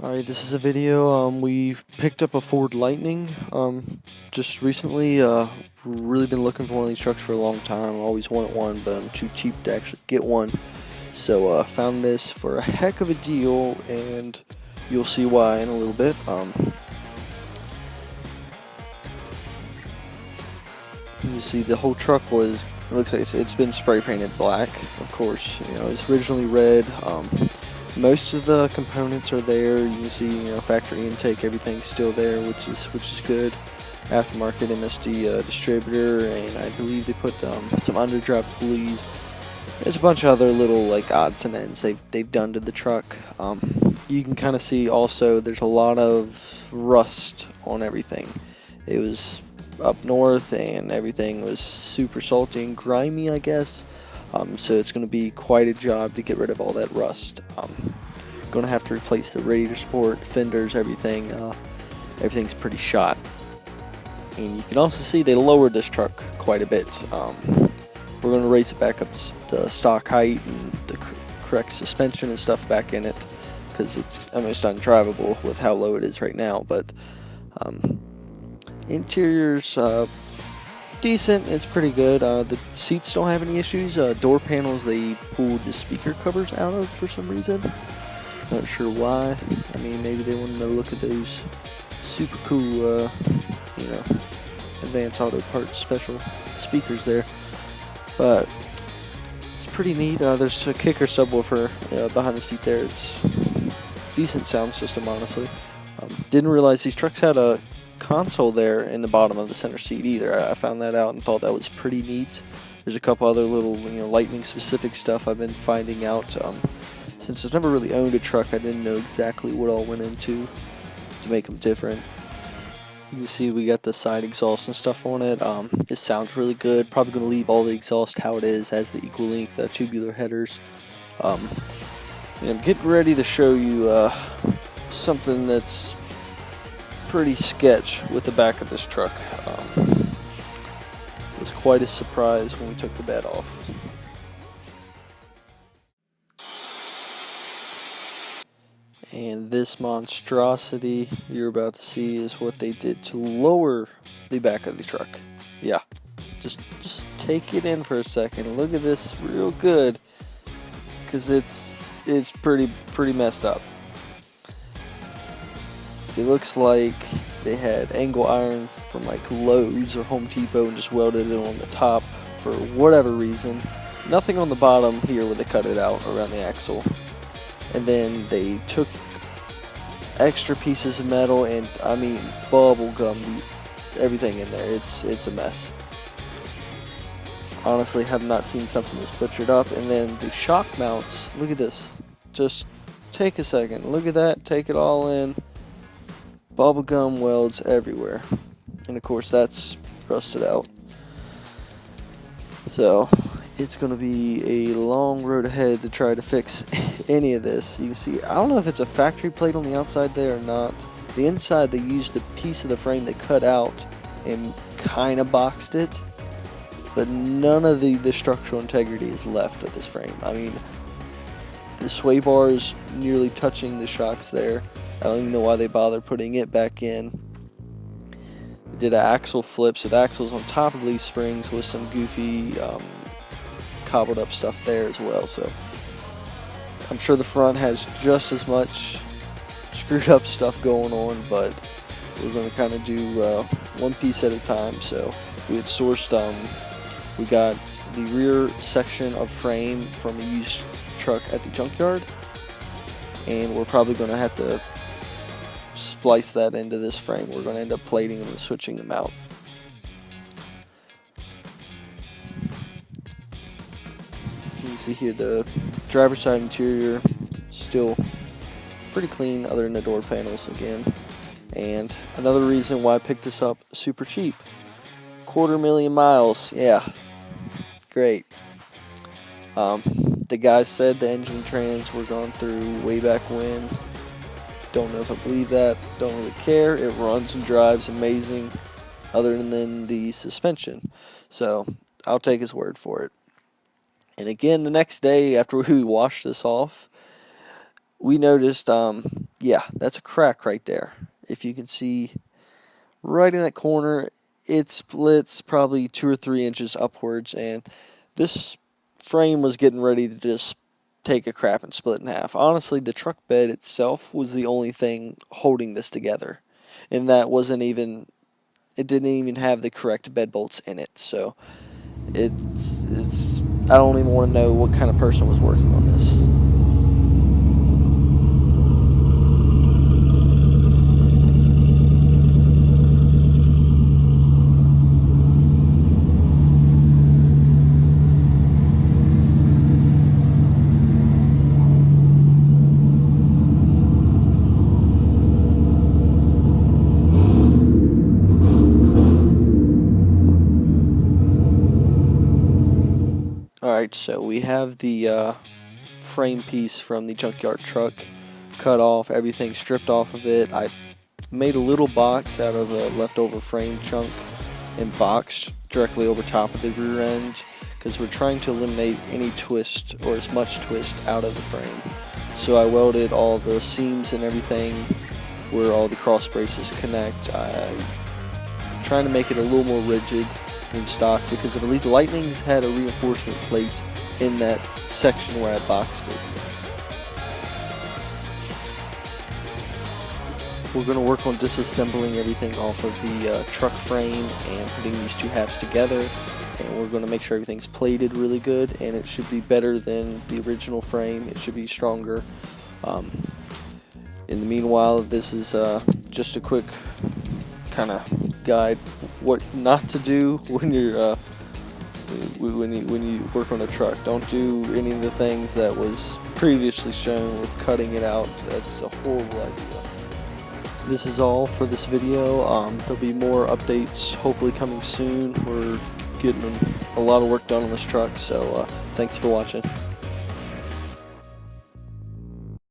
Alright, this is a video. We picked up a Ford Lightning just recently. Really been looking for one of these trucks for a long time. Always wanted one, but I'm too cheap to actually get one. So found this for a heck of a deal, and you'll see why in a little bit. You see, the whole truck it looks like it's been spray painted black. Of course, it's originally red. Most of the components are there. You can see, factory intake, everything's still there, which is good. Aftermarket MSD distributor, and I believe they put some underdrive pulleys. There's a bunch of other little odds and ends they've done to the truck. You can kind of see also there's a lot of rust on everything. It was up north and everything was super salty and grimy, I guess. So it's going to be quite a job to get rid of all that rust. Going to have to replace the radiator support, fenders, everything. Everything's pretty shot. And you can also see they lowered this truck quite a bit. We're going to raise it back up to stock height and the correct suspension and stuff back in it, because it's almost undrivable with how low it is right now. But interior's decent. It's pretty good. The seats don't have any issues. Door panels, they pulled the speaker covers out of for some reason. Not sure why. I mean, maybe they wanted to look at those super cool, Advanced Auto Parts special speakers there. But it's pretty neat. There's a kicker subwoofer behind the seat there. It's decent sound system, honestly. Didn't realize these trucks had a console there in the bottom of the center seat either. I found that out and thought that was pretty neat. There's a couple other little Lightning specific stuff I've been finding out. Since I've never really owned a truck, I didn't know exactly what all went into to make them different. You can see we got the side exhaust and stuff on it. It sounds really good. Probably going to leave all the exhaust how it is, has the equal length tubular headers. And I'm getting ready to show you something that's pretty sketch with the back of this truck. It was quite a surprise when we took the bed off. And this monstrosity you're about to see is what they did to lower the back of the truck. Yeah, just take it in for a second. Look at this real good, because it's pretty messed up. It looks like they had angle iron from Lowe's or Home Depot and just welded it on the top for whatever reason. Nothing on the bottom here where they cut it out around the axle. And then they took extra pieces of metal and, bubble gum everything in there. It's a mess. Honestly, have not seen something this butchered up. And then the shock mounts, look at this. Just take a second. Look at that. Take it all in. Bubblegum welds everywhere. And of course that's rusted out. So it's going to be a long road ahead to try to fix any of this. You can see, I don't know if it's a factory plate on the outside there or not. The inside, they used a piece of the frame they cut out and kind of boxed it. But none of the structural integrity is left of this frame. I mean, the sway bar is nearly touching the shocks there. I don't even know why they bothered putting it back in. They did an axle flip, so the axle's on top of these springs with some goofy cobbled up stuff there as well. So I'm sure the front has just as much screwed up stuff going on, but we're going to kind of do one piece at a time. So we had sourced, we got the rear section of frame from a used truck at the junkyard, and we're probably going to have to splice that into this frame. We're going to end up plating them and switching them out. You can see here the driver's side interior still pretty clean other than the door panels again. And another reason why I picked this up super cheap. 250,000 miles. Yeah, great. The guy said the engine trans were gone through way back when. Don't know if I believe that. Don't really care. It runs and drives amazing other than the suspension. So I'll take his word for it. And again, the next day after we washed this off, we noticed, yeah, that's a crack right there. If you can see right in that corner, it splits probably 2 or 3 inches upwards, and this frame was getting ready to just take a crap and split in half. Honestly, the truck bed itself was the only thing holding this together, and that wasn't even, it didn't even have the correct bed bolts in it. So it's I don't even want to know what kind of person was working on this. Alright, so we have the frame piece from the junkyard truck cut off, everything stripped off of it. I made a little box out of a leftover frame chunk and boxed directly over top of the rear end because we're trying to eliminate any twist or as much twist out of the frame. So I welded all the seams and everything where all the cross braces connect. I'm trying to make it a little more rigid in stock because I believe the Lightning's had a reinforcement plate in that section where I boxed it. We're going to work on disassembling everything off of the truck frame and putting these two halves together, and we're going to make sure everything's plated really good, and it should be better than the original frame. It should be stronger. In the meanwhile, this is just a quick kind of guide what not to do when you're when you work on a truck. Don't do any of the things that was previously shown with cutting it out. That's a horrible idea. This is all for this video. There'll be more updates hopefully coming soon. We're getting a lot of work done on this truck, so thanks for watching.